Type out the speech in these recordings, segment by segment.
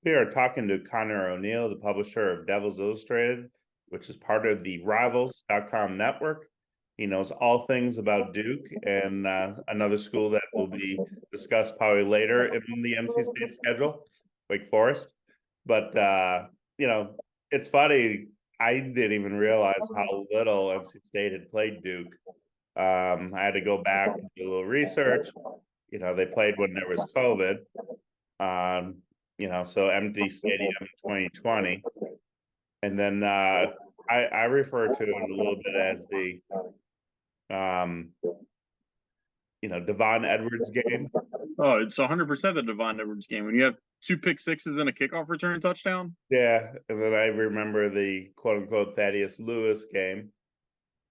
here talking to Conor O'Neill, the publisher of Devils Illustrated, which is part of the Rivals.com network. He knows all things about Duke and another school that will be discussed probably later in the NC State schedule, Wake Forest. But, it's funny. I didn't even realize how little NC State had played Duke. I had to go back and do a little research. They played when there was COVID. So empty stadium in 2020. And then I refer to it a little bit as the Devon Edwards game. Oh, it's 100% the Devon Edwards game. When you have 2 pick-sixes and a kickoff return touchdown. Yeah, and then I remember the quote-unquote Thaddeus Lewis game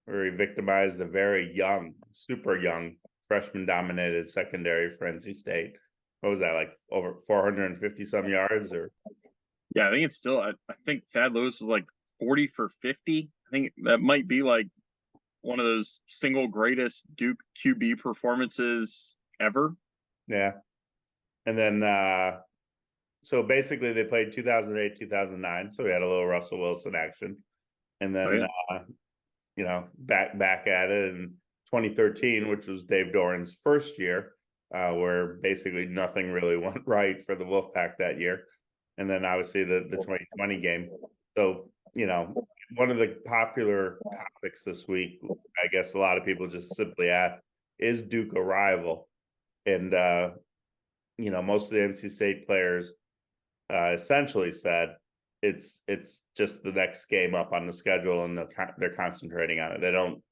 where he victimized a very young, super young, freshman-dominated secondary for NC State. What was that, like over 450 some yards? Or yeah, I think it's still. I think Thad Lewis was like 40 for 50. I think that might be like one of those single greatest Duke QB performances ever. Yeah, and then so basically they played 2008, 2009. So we had a little Russell Wilson action, and then back at it in 2013, which was Dave Doran's first year. Where basically nothing really went right for the Wolfpack that year. And then obviously the 2020 game. So, one of the popular topics this week, I guess a lot of people just simply ask, is Duke a rival? And, most of the NC State players essentially said it's just the next game up on the schedule and they're concentrating on it. They don't,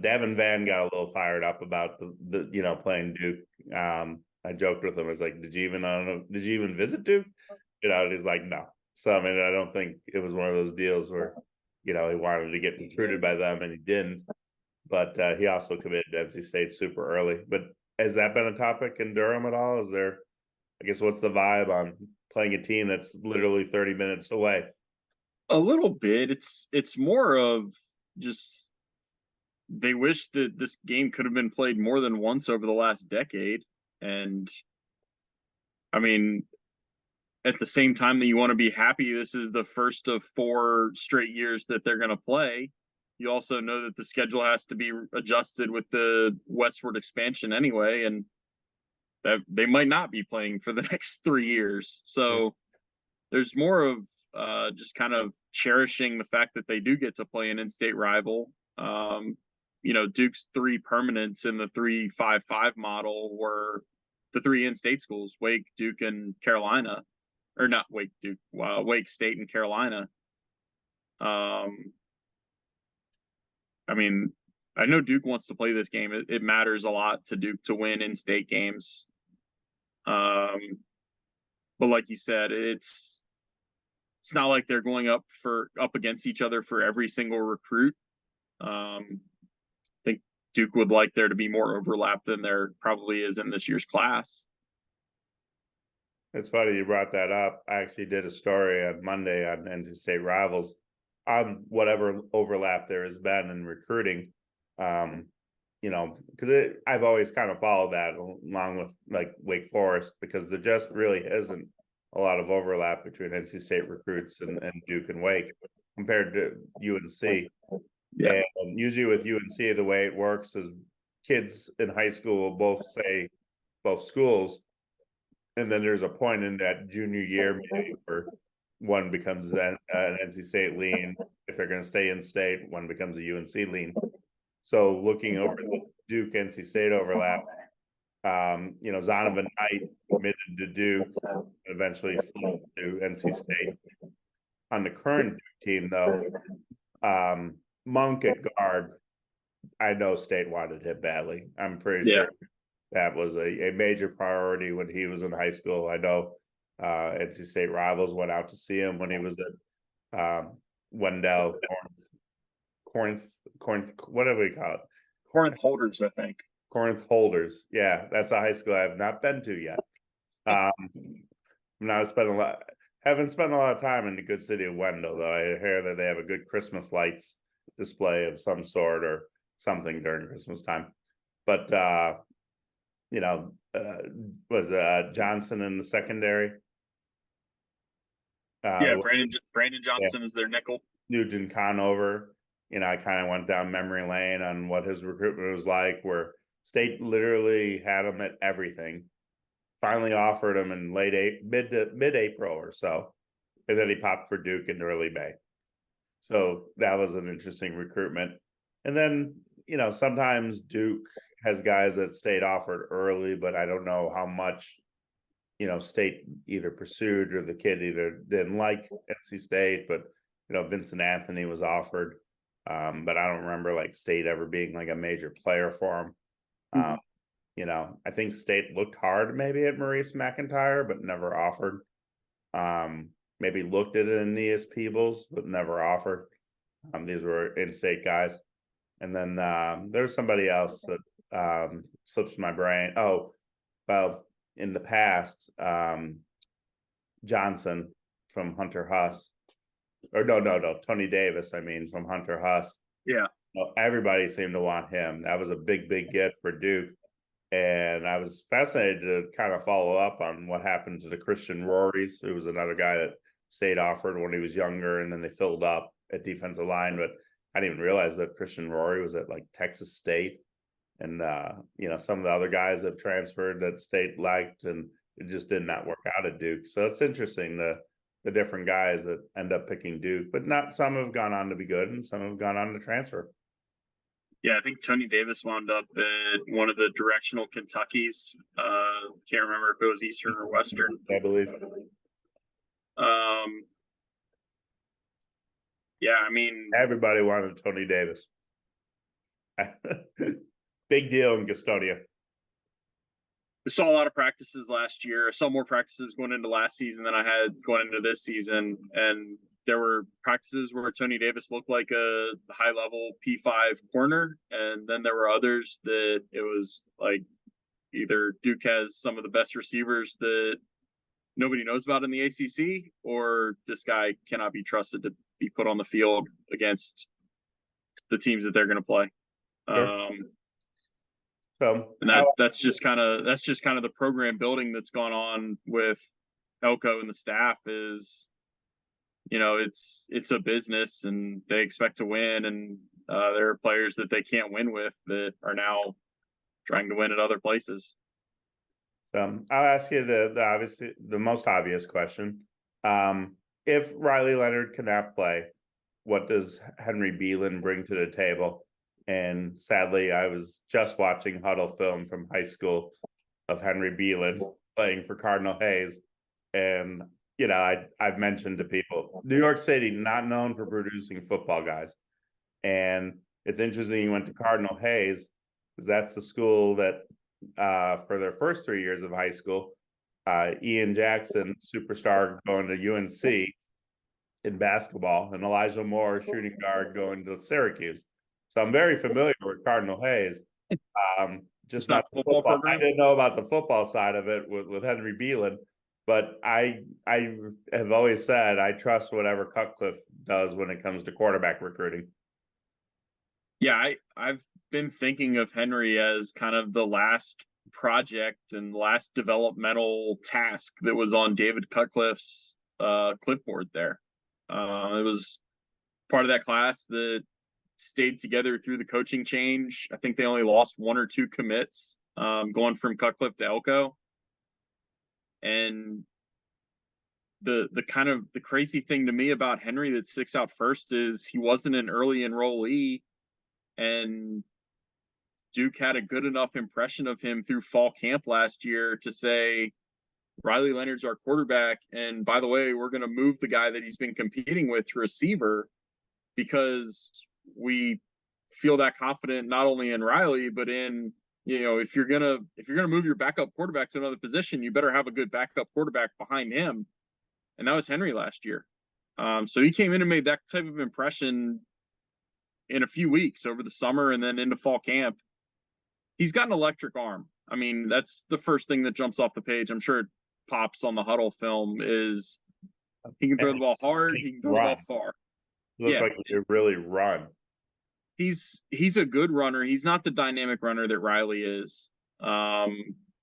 Devin Van got a little fired up about the playing Duke. I joked with him. I was like, did you even visit Duke? And he's like, no. So, I mean, I don't think it was one of those deals where, he wanted to get recruited by them and he didn't. But he also committed to NC State super early. But has that been a topic in Durham at all? Is there, I guess, what's the vibe on playing a team that's literally 30 minutes away? A little bit. It's more of just they wish that this game could have been played more than once over the last decade. And I mean, at the same time that you want to be happy this is the first of 4 straight years that they're going to play, you also know that the schedule has to be adjusted with the westward expansion anyway, and that they might not be playing for the next 3 years. So there's more of just kind of cherishing the fact that they do get to play an in-state rival. Duke's 3 permanents in the 3-5-5 model were the 3 in-state schools, Wake, Duke, and Carolina. Or not Wake, Duke, Wake State and Carolina. I mean, I know Duke wants to play this game. It matters a lot to Duke to win in-state games. But like you said, it's not like they're going up against each other for every single recruit. I think Duke would like there to be more overlap than there probably is in this year's class. It's funny you brought that up. I actually did a story on Monday on NC State Rivals on whatever overlap there has been in recruiting. Because I've always kind of followed that along with like Wake Forest, because there just really isn't a lot of overlap between NC State recruits and Duke and Wake compared to UNC. Yeah. And usually with UNC, the way it works is kids in high school will both say both schools. And then there's a point in that junior year maybe where one becomes an NC State lean. If they're going to stay in state, one becomes a UNC lean. So looking over the Duke NC State overlap, Zonovan Knight committed to Duke, eventually flew to NC State. On the current Duke team, though, Monk at guard, I know State wanted him badly. I'm pretty sure that was a major priority when he was in high school. I know NC State Rivals went out to see him when he was at Wendell, Corinth, whatever we call it. Corinth Holders, I think. Corinth Holders. Yeah, that's a high school I have not been to yet. Haven't spent a lot of time in the good city of Wendell, though. I hear that they have a good Christmas lights display of some sort or something during Christmas time. But was Johnson in the secondary? Yeah, Uh, Brandon yeah, Johnson is their nickel. Nugent Conover. I kind of went down memory lane on what his recruitment was like, where State literally had him at everything. Finally offered him in mid April or so, and then he popped for Duke in early May. So that was an interesting recruitment. And then, sometimes Duke has guys that State offered early, but I don't know how much, State either pursued or the kid either didn't like NC State, but, Vincent Anthony was offered. But I don't remember like State ever being like a major player for him. I think State looked hard maybe at Maurice McIntyre, but never offered. Maybe looked at Aeneas Peebles, but never offered. These were in-state guys. And then there's somebody else that slips my brain. Oh, well, in the past, Johnson from Hunter Huss. Or no, Tony Davis, I mean, from Hunter Huss. Yeah. Well, everybody seemed to want him. That was a big get for Duke. And I was fascinated to kind of follow up on what happened to the Christian Rorys, who was another guy that State offered when he was younger, and then they filled up at defensive line. But I didn't even realize that Christian Rory was at like Texas State. And, some of the other guys have transferred that State liked, and it just did not work out at Duke. So it's interesting the different guys that end up picking Duke, but not some have gone on to be good and some have gone on to transfer. Yeah, I think Tony Davis wound up at one of the directional Kentuckys. Can't remember if it was Eastern or Western. I believe. Yeah, I mean, everybody wanted Tony Davis. Big deal in Gastonia. We saw a lot of practices last year. I saw more practices going into last season than I had going into this season. And there were practices where Tony Davis looked like a high-level P5 corner. And then there were others that it was like either Duke has some of the best receivers that nobody knows about in the ACC, or this guy cannot be trusted to be put on the field against the teams that they're going to play. Sure. And that's just kind of the program building that's gone on with Elko and the staff. Is it's a business and they expect to win, and there are players that they can't win with that are now trying to win at other places. So I'll ask you the most obvious question. If Riley Leonard cannot play, what does Henry Beelan bring to the table? And sadly, I was just watching huddle film from high school of Henry Beelan playing for Cardinal Hayes. And, I've mentioned to people, New York City, not known for producing football guys. And it's interesting you went to Cardinal Hayes, because that's the school that for their first 3 years of high school, Ian Jackson, superstar, going to UNC in basketball, and Elijah Moore, shooting guard, going to Syracuse. So I'm very familiar with Cardinal Hayes. Just not the football program. I didn't know about the football side of it with Henry Beelan, but I have always said I trust whatever Cutcliffe does when it comes to quarterback recruiting. Yeah, I've been thinking of Henry as kind of the last project and last developmental task that was on David Cutcliffe's clipboard there. It was part of that class that stayed together through the coaching change. I think they only lost 1 or 2 commits going from Cutcliffe to Elko. And the kind of the crazy thing to me about Henry that sticks out first is he wasn't an early enrollee, and Duke had a good enough impression of him through fall camp last year to say, Riley Leonard's our quarterback, and by the way, we're going to move the guy that he's been competing with to receiver, because we feel that confident not only in Riley, but in, if you're gonna move your backup quarterback to another position, you better have a good backup quarterback behind him. And that was Henry last year. So he came in and made that type of impression in a few weeks over the summer and then into fall camp. He's got an electric arm. I mean, that's the first thing that jumps off the page. I'm sure it pops on the huddle film is he can throw the ball hard. He can throw the ball far. Looks like he could really run. He's a good runner. He's not the dynamic runner that Riley is.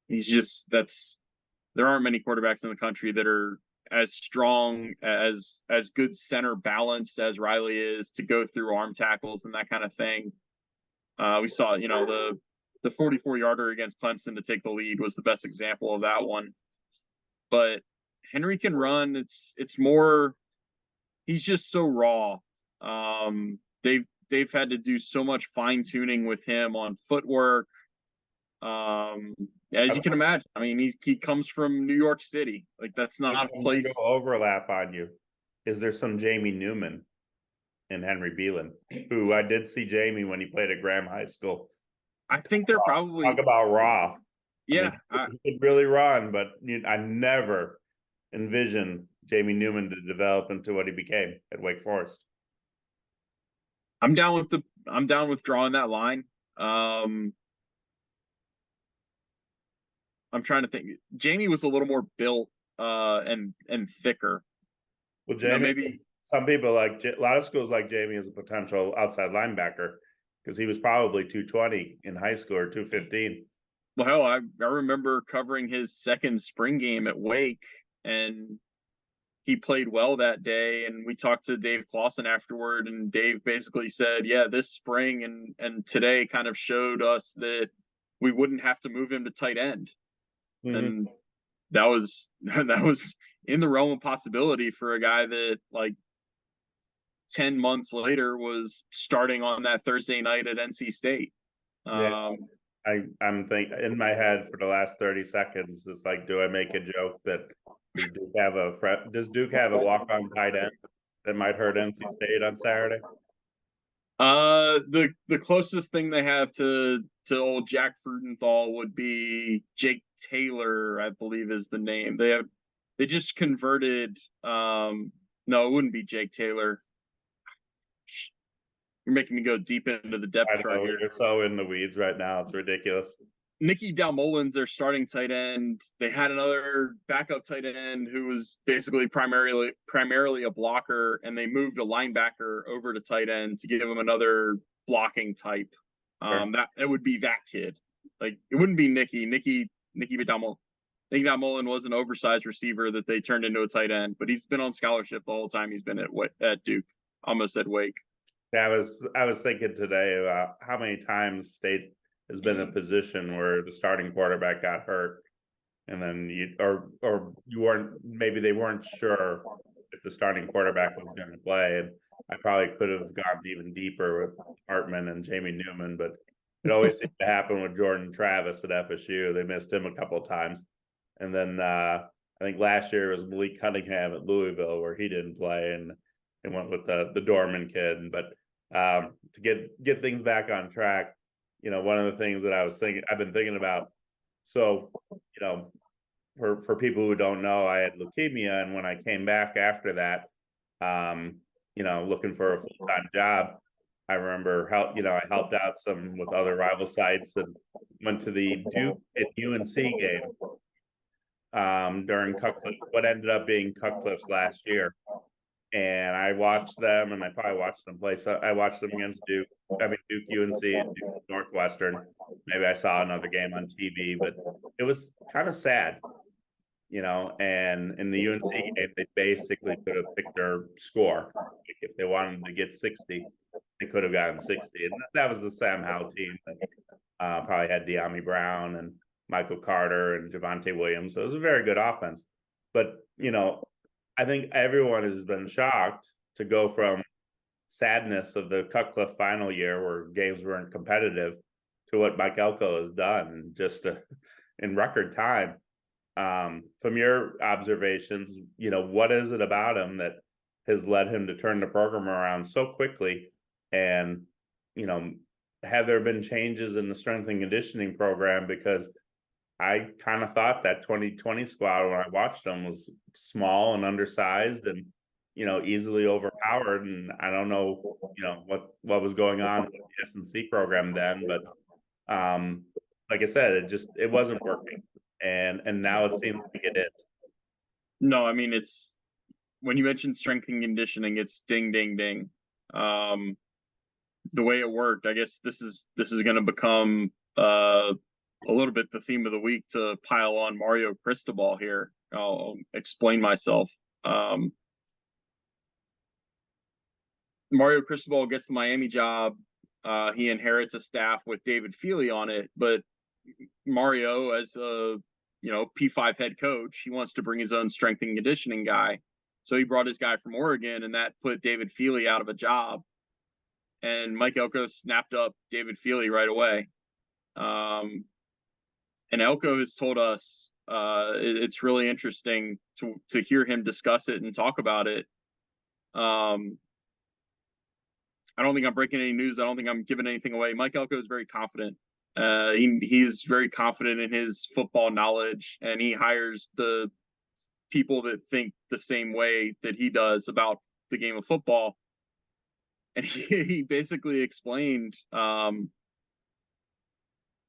He's just there aren't many quarterbacks in the country that are as strong, as good center balanced as Riley is to go through arm tackles and that kind of thing. We saw, the 44-yarder against Clemson to take the lead was the best example of that one. But Henry can run. It's more, he's just so raw. They've had to do so much fine tuning with him on footwork. As you can imagine, I mean, he comes from New York City. Like, that's not a place. Overlap on you. Is there some Jamie Newman in Henry Beelan, who I did see Jamie when he played at Graham High School? I think they're probably talk about raw. Yeah, he could really run, but I never envisioned Jamie Newman to develop into what he became at Wake Forest. I'm down with drawing that line. I'm trying to think. Jamie was a little more built and thicker. Well, Jamie, maybe some people a lot of schools like Jamie as a potential outside linebacker because he was probably 220 in high school or 215. Well, hell, I remember covering his second spring game at Wake, and he played well that day. And we talked to Dave Clausen afterward, and Dave basically said, yeah, this spring and today kind of showed us that we wouldn't have to move him to tight end. Mm-hmm. And that was in the realm of possibility for a guy that, like, 10 months later was starting on that Thursday night at NC State. Yeah. I'm thinking in my head for the last 30 seconds, it's like, do I make a joke that does Duke have a walk-on tight end that might hurt NC State on Saturday? The closest thing they have to old Jack Frudenthal would be Jake Taylor, I believe is the name. They just converted. No, it wouldn't be Jake Taylor. You're making me go deep into the depth chart here. You're so in the weeds right now. It's ridiculous. Nicky Dalmolin's their starting tight end. They had another backup tight end who was basically primarily a blocker, and they moved a linebacker over to tight end to give him another blocking type. Sure. That would be that kid. Like, it wouldn't be Nicky Dalmolin. Nicky Dalmolin was an oversized receiver that they turned into a tight end, but he's been on scholarship the whole time he's been at Duke. Almost at Wake. Yeah, I was thinking today about how many times State has been in a position where the starting quarterback got hurt, and then maybe they weren't sure if the starting quarterback was going to play. And I probably could have gone even deeper with Hartman and Jamie Newman, but it always seemed to happen with Jordan Travis at FSU. They missed him a couple of times, and then I think last year was Malik Cunningham at Louisville where he didn't play, and they went with the Dorman kid. But to get things back on track, one of the things that I've been thinking about. So, for people who don't know, I had leukemia, and when I came back after that, looking for a full-time job, I remember I helped out some with other rival sites and went to the Duke at UNC game during what ended up being Cutcliffe's last year. And I watched them, and I probably watched them play. So I watched them against Duke, UNC, and Duke Northwestern. Maybe I saw another game on TV, but it was kind of sad, and in the UNC game, they basically could have picked their score. Like, if they wanted to get 60, they could have gotten 60. And that was the Sam Howell team that probably had De'Ami Brown and Michael Carter and Javonte Williams. So it was a very good offense. But, I think everyone has been shocked to go from sadness of the Cutcliffe final year where games weren't competitive to what Mike Elko has done just in record time. From your observations, what is it about him that has led him to turn the program around so quickly? And, have there been changes in the strength and conditioning program? Because I kind of thought that 2020 squad, when I watched them, was small and undersized and, easily overpowered. And I don't know, what was going on with the S&C program then, but like I said, it wasn't working. And now it seems like it is. No, I mean, it's when you mentioned strength and conditioning, it's ding, ding, ding. The way it worked, I guess this is going to become a little bit the theme of the week to pile on Mario Cristobal here. I'll explain myself. Mario Cristobal gets the Miami job. He inherits a staff with David Feely on it, but Mario, as a P5 head coach, he wants to bring his own strength and conditioning guy. So he brought his guy from Oregon, and that put David Feely out of a job. And Mike Elko snapped up David Feely right away. And Elko has told us it's really interesting to hear him discuss it and talk about it. I don't think I'm breaking any news. I don't think I'm giving anything away. Mike Elko is very confident. He's very confident in his football knowledge, and he hires the people that think the same way that he does about the game of football. And he basically explained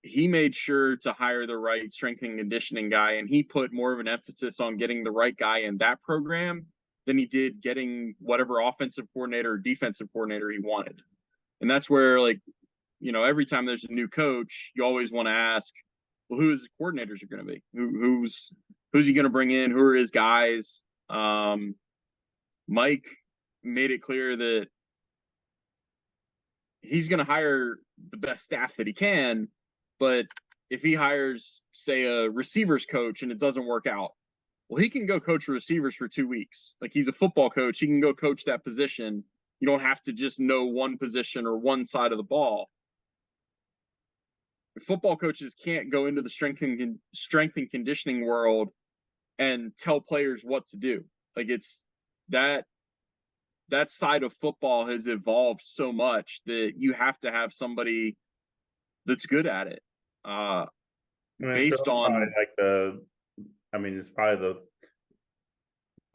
he made sure to hire the right strength and conditioning guy, and he put more of an emphasis on getting the right guy in that program than he did getting whatever offensive coordinator or defensive coordinator he wanted. And that's where, like, every time there's a new coach, you always want to ask, well, who his coordinators are going to be? Who's he going to bring in? Who are his guys? Mike made it clear that he's going to hire the best staff that he can, but if he hires, say, a receivers coach and it doesn't work out, well, he can go coach receivers for 2 weeks. Like, he's a football coach. He can go coach that position. You don't have to just know one position or one side of the ball. Football coaches can't go into the strength and conditioning world and tell players what to do. Like, it's that side of football has evolved so much that you have to have somebody that's good at it. Based on it's probably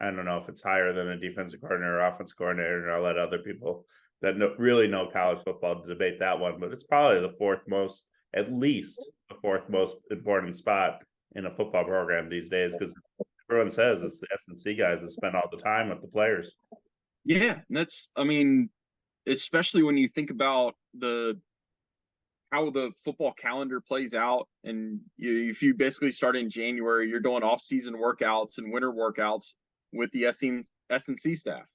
I don't know if it's higher than a defensive coordinator or offensive coordinator, and I'll let other people that really know college football debate that one, but it's probably at least the fourth most important spot in a football program these days, because everyone says it's the S&C guys that spend all the time with the players. Yeah, and that's, especially when you think about how the football calendar plays out, and if you basically start in January, you're doing off-season workouts and winter workouts with the S&C staff.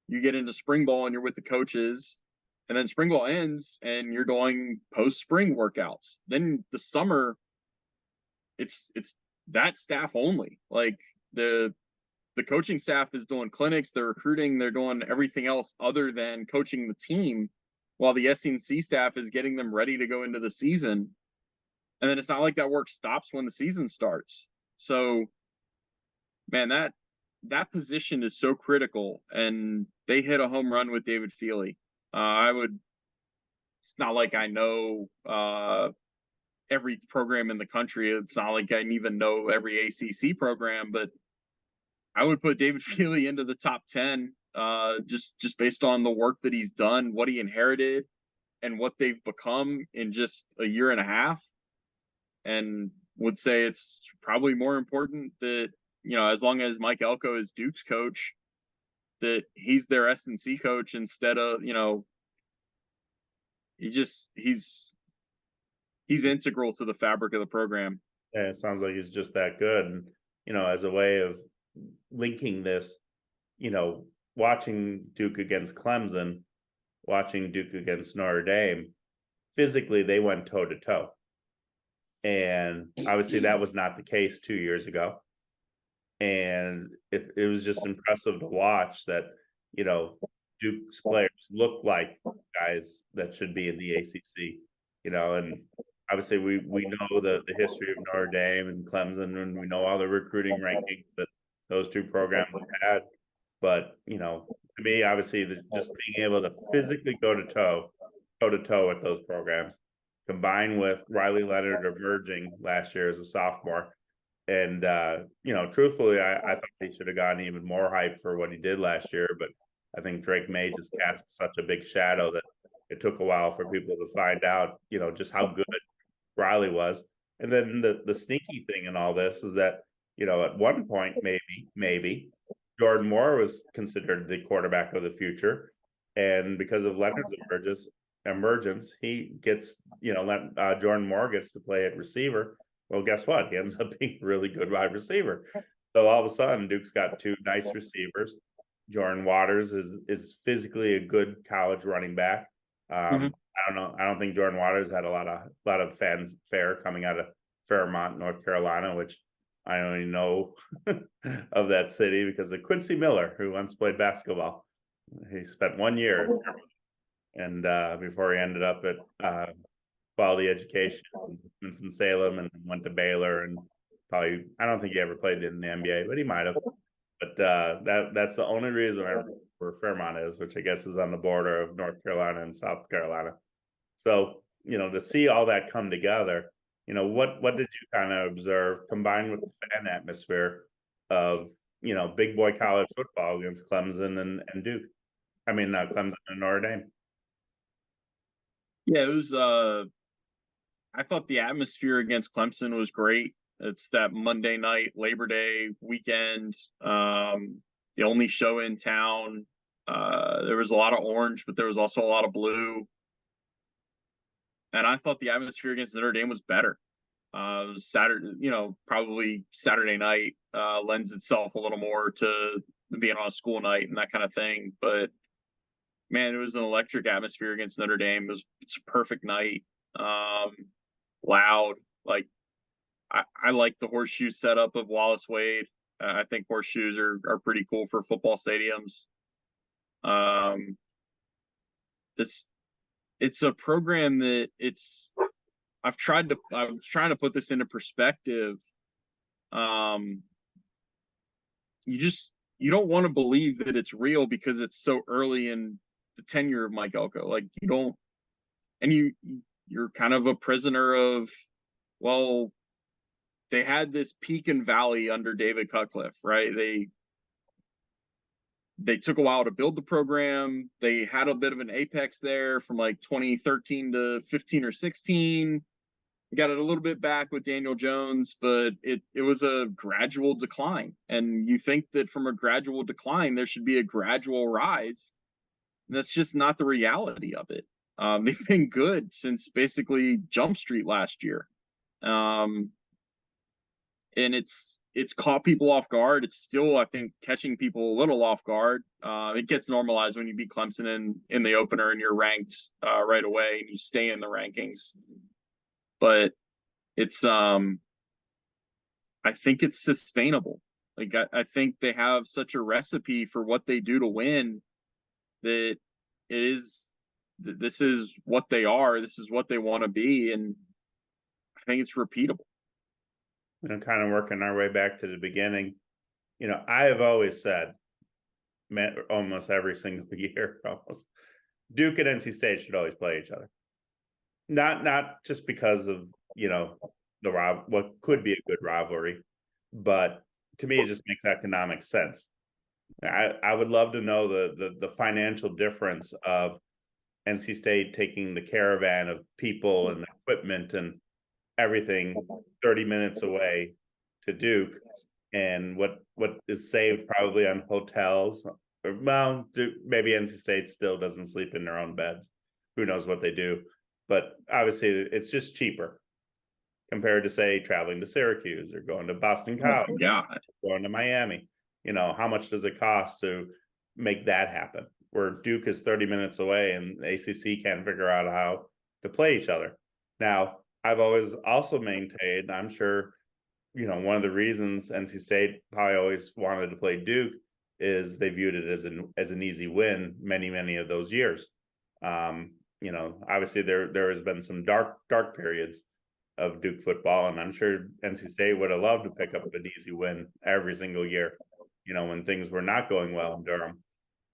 You get into spring ball and you're with the coaches, and then spring ball ends and you're doing post-spring workouts. Then the summer, it's that staff only. Like, the coaching staff is doing clinics, they're recruiting, they're doing everything else other than coaching the team, while the S&C staff is getting them ready to go into the season. And then it's not like that work stops when the season starts. So, man, that position is so critical, and they hit a home run with David Feely. It's not like I know every program in the country. It's not like I even know every ACC program, but I would put David Feely into the top 10, just based on the work that he's done, what he inherited, and what they've become in just a year and a half. And would say it's probably more important that, as long as Mike Elko is Duke's coach, that he's their S&C coach instead of, he's integral to the fabric of the program. Yeah, it sounds like he's just that good. And, as a way of linking this, watching Duke against Clemson, watching Duke against Notre Dame, physically they went toe to toe. And obviously that was not the case 2 years ago. And it was just impressive to watch that, Duke's players look like guys that should be in the ACC, and obviously we know the history of Notre Dame and Clemson, and we know all the recruiting rankings that those two programs have had. But, to me, obviously, just being able to physically go toe to toe with those programs, combined with Riley Leonard emerging last year as a sophomore. And, truthfully, I thought he should have gotten even more hype for what he did last year. But I think Drake May just cast such a big shadow that it took a while for people to find out, just how good Riley was. And then the sneaky thing in all this is that, at one point, maybe Jordan Moore was considered the quarterback of the future. And because of Leonard's emergence, he gets, Jordan Moore gets to play at receiver. Well, guess what? He ends up being a really good wide receiver. So all of a sudden, Duke's got two nice receivers. Jordan Waters is physically a good college running back. Mhm. I don't know. I don't think Jordan Waters had a lot of fanfare coming out of Fairmont, North Carolina, which I only know of that city because of Quincy Miller, who once played basketball. He spent 1 year and before he ended up at quality education in Winston-Salem and went to Baylor and probably I don't think he ever played in the NBA, but he might have. But that's the only reason I remember where Fairmont is, which I guess is on the border of North Carolina and South Carolina. So, to see all that come together, what did you kind of observe combined with the fan atmosphere of, big boy college football against Clemson and Duke? I mean, Clemson and Notre Dame. Yeah, it was. I thought the atmosphere against Clemson was great. It's that Monday night Labor Day weekend, the only show in town. There was a lot of orange, but there was also a lot of blue. And I thought the atmosphere against Notre Dame was better. Saturday, probably Saturday night lends itself a little more to being on a school night and that kind of thing. But man, it was an electric atmosphere against Notre Dame. It's a perfect night. Loud. Like I like the horseshoe setup of Wallace Wade. I think horseshoes are pretty cool for football stadiums. Um, this it's a program that I was trying to put this into perspective. Um, you don't want to believe that it's real because it's so early in the tenure of Mike Elko. Like you don't, and you're kind of a prisoner of, well, they had this peak and valley under David Cutcliffe, right? They took a while to build the program. They had a bit of an apex there from like 2013 to 15 or 16. Got it a little bit back with Daniel Jones, but it was a gradual decline. And you think that from a gradual decline, there should be a gradual rise. And that's just not the reality of it. They've been good since basically Jump Street last year. Um, and it's caught people off guard. It's still, I think, catching people a little off guard. It gets normalized when you beat Clemson in the opener and you're ranked right away and you stay in the rankings. But it's I think it's sustainable. Like I think they have such a recipe for what they do to win that this is what they are. This is what they want to be, and I think it's repeatable. Kind of working our way back to the beginning. I have always said, almost every single year, almost Duke and NC State should always play each other. Not just because of what could be a good rivalry, but to me it just makes economic sense. I would love to know the financial difference of NC State taking the caravan of people and equipment and everything 30 minutes away to Duke, and what is saved probably on hotels. Well, maybe NC State still doesn't sleep in their own beds. Who knows what they do? But obviously, it's just cheaper compared to, say, traveling to Syracuse or going to Boston College, going to Miami. How much does it cost to make that happen? Where Duke is 30 minutes away and the ACC can't figure out how to play each other. Now, I've always also maintained, I'm sure, one of the reasons NC State probably always wanted to play Duke is they viewed it as an easy win many of those years. Obviously there has been some dark periods of Duke football, and I'm sure NC State would have loved to pick up an easy win every single year, when things were not going well in Durham.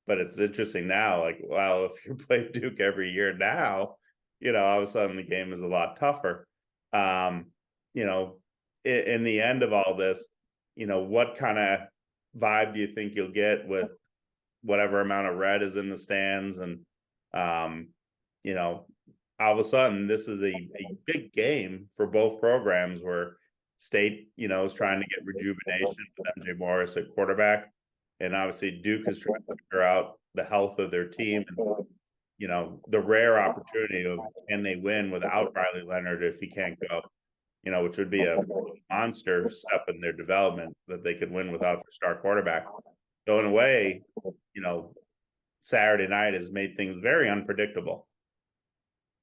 But it's interesting now, like, well, if you play Duke every year now, all of a sudden the game is a lot tougher. In the end of all this, what kind of vibe do you think you'll get with whatever amount of red is in the stands? And, all of a sudden this is a big game for both programs where State, is trying to get rejuvenation with MJ Morris at quarterback. And obviously Duke is trying to figure out the health of their team and, the rare opportunity of can they win without Riley Leonard if he can't go. which would be a monster step in their development that they could win without their star quarterback. So in a way, Saturday night has made things very unpredictable.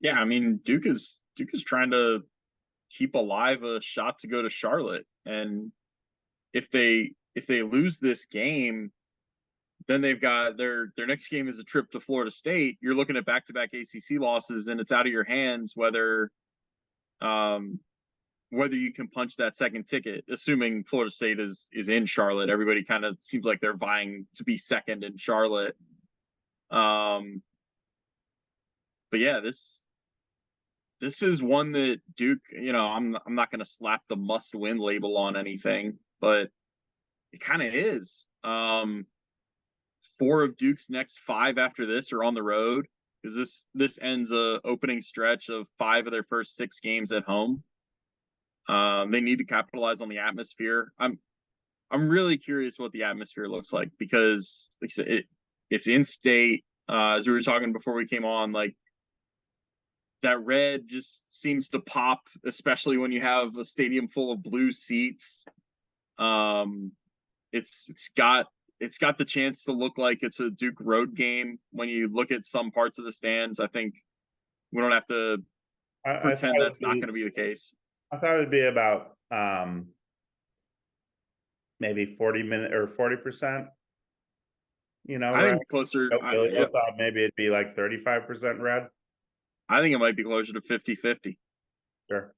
Yeah, I mean Duke is trying to keep alive a shot to go to Charlotte, and if they lose this game, then they've got their next game is a trip to Florida State. You're looking at back-to-back ACC losses, and it's out of your hands um, whether you can punch that second ticket. Assuming Florida State is in Charlotte, everybody kind of seems like they're vying to be second in Charlotte. But yeah, this is one that Duke. I'm not going to slap the must-win label on anything, but it kind of is. 4 of Duke's next 5 after this are on the road, because this ends a opening stretch of 5 of their first 6 games at home. They need to capitalize on the atmosphere. I'm really curious what the atmosphere looks like, because like I said, it's in state. As we were talking before we came on, like that red just seems to pop, especially when you have a stadium full of blue seats. It's got the chance to look like it's a Duke road game when you look at some parts of the stands. I think we don't have to pretend that's not going to be the case. I thought it'd be about maybe 40% or 40%. I think closer. I thought maybe it'd be like 35% red. I think it might be closer to 50-50. Sure.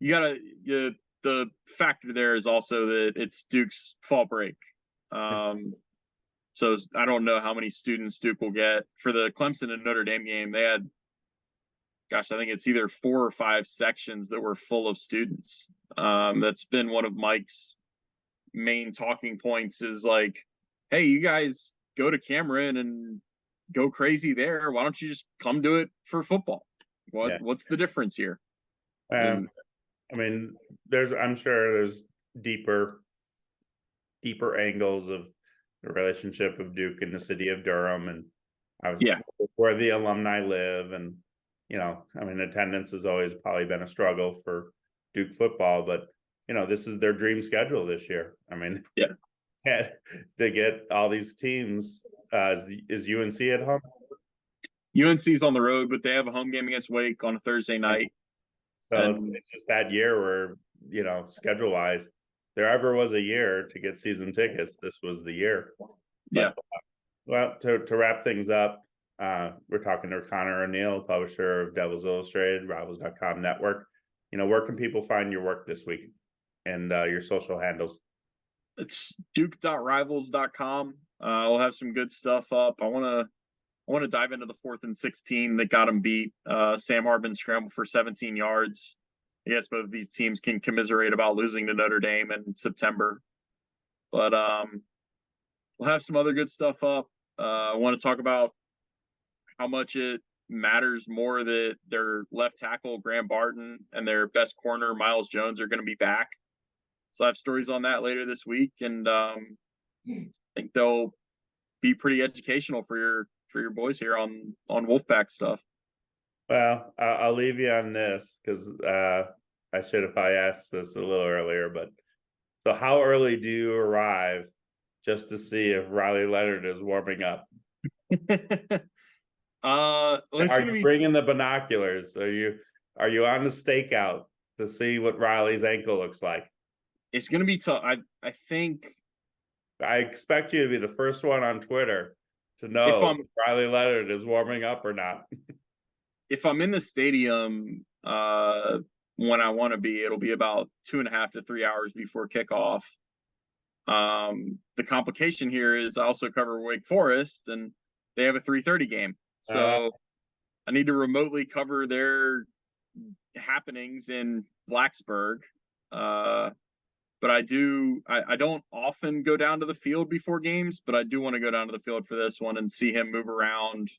The factor there is also that it's Duke's fall break. So I don't know how many students Duke will get. For the Clemson and Notre Dame game, they had, I think it's either 4 or 5 sections that were full of students. That's been one of Mike's main talking points, is like, hey, you guys go to Cameron and go crazy there. Why don't you just come do it for football? What's the difference here? I mean, I'm sure there's deeper angles of the relationship of Duke and the city of Durham, and where the alumni live, and attendance has always probably been a struggle for Duke football, but this is their dream schedule this year. I mean, to get all these teams. Is UNC at home? UNC's on the road, but they have a home game against Wake on a Thursday night. So it's just that year where, schedule wise, there ever was a year to get season tickets, this was the year. Well, to wrap things up, we're talking to Conor O'Neill, publisher of Devils Illustrated, Rivals.com network. Where can people find your work this week and your social handles? It's duke.rivals.com. We'll have some good stuff up. I want to dive into the 4th and 16 that got them beat. Sam Harbin scrambled for 17 yards. I guess both of these teams can commiserate about losing to Notre Dame in September. But we'll have some other good stuff up. I want to talk about how much it matters more that their left tackle, Graham Barton, and their best corner, Miles Jones, are going to be back. So I have stories on that later this week, and I think they'll be pretty educational for your boys here on Wolfpack stuff. Well, I'll leave you on this, because I should have probably asked this a little earlier. But so, how early do you arrive just to see if Riley Leonard is warming up? Are you bringing the binoculars? Are you on the stakeout to see what Riley's ankle looks like? It's going to be tough. I think. I expect you to be the first one on Twitter to know if Riley Leonard is warming up or not. If I'm in the stadium when I want to be, it'll be about 2.5 to 3 hours before kickoff. The complication here is I also cover Wake Forest, and they have a 3:30 game. So I need to remotely cover their happenings in Blacksburg. But I don't often go down to the field before games, but I do want to go down to the field for this one and see him move around.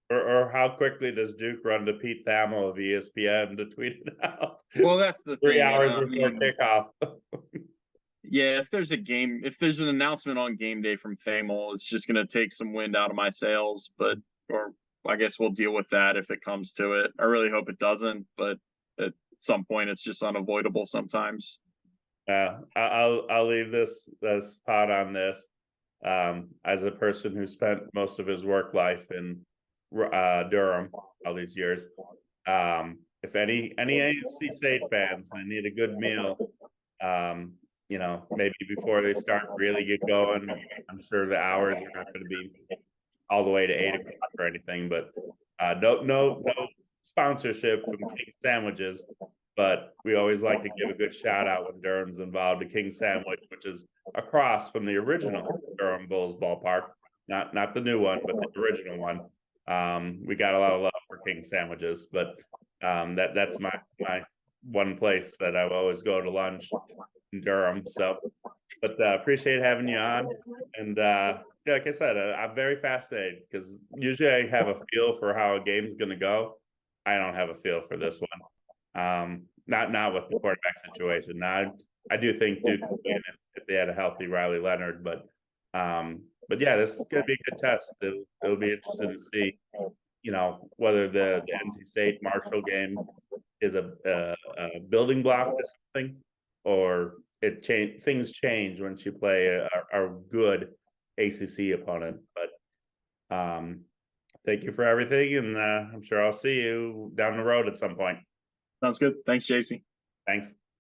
Or how quickly does Duke run to Pete Thamel of ESPN to tweet it out? Well, that's the 3 hours before kickoff. Yeah, if there's an announcement on game day from Thamel, it's just going to take some wind out of my sails. Or I guess we'll deal with that if it comes to it. I really hope it doesn't, but at some point it's just unavoidable sometimes. I'll leave this spot on this. As a person who spent most of his work life in Durham all these years, if any AFC State fans, they need a good meal. Maybe before they start really get going. I'm sure the hours are not going to be all the way to 8 o'clock or anything, but no sponsorship from King Sandwiches. But we always like to give a good shout out when Durham's involved to King Sandwich, which is across from the original Durham Bulls ballpark, not the new one, but the original one. We got a lot of love for King Sandwiches, but that's my one place that I always go to lunch in Durham. So, but appreciate having you on, and yeah, like I said, I'm very fascinated because usually I have a feel for how a game's going to go. I don't have a feel for this one. Not with the quarterback situation. Now, I do think Duke would win if they had a healthy Riley Leonard, but yeah, this is going to be a good test. It'll be interesting to see, whether the NC State Marshall game is a building block to something, or things change once you play a good ACC opponent. But thank you for everything, and I'm sure I'll see you down the road at some point. Sounds good. Thanks, JC. Thanks.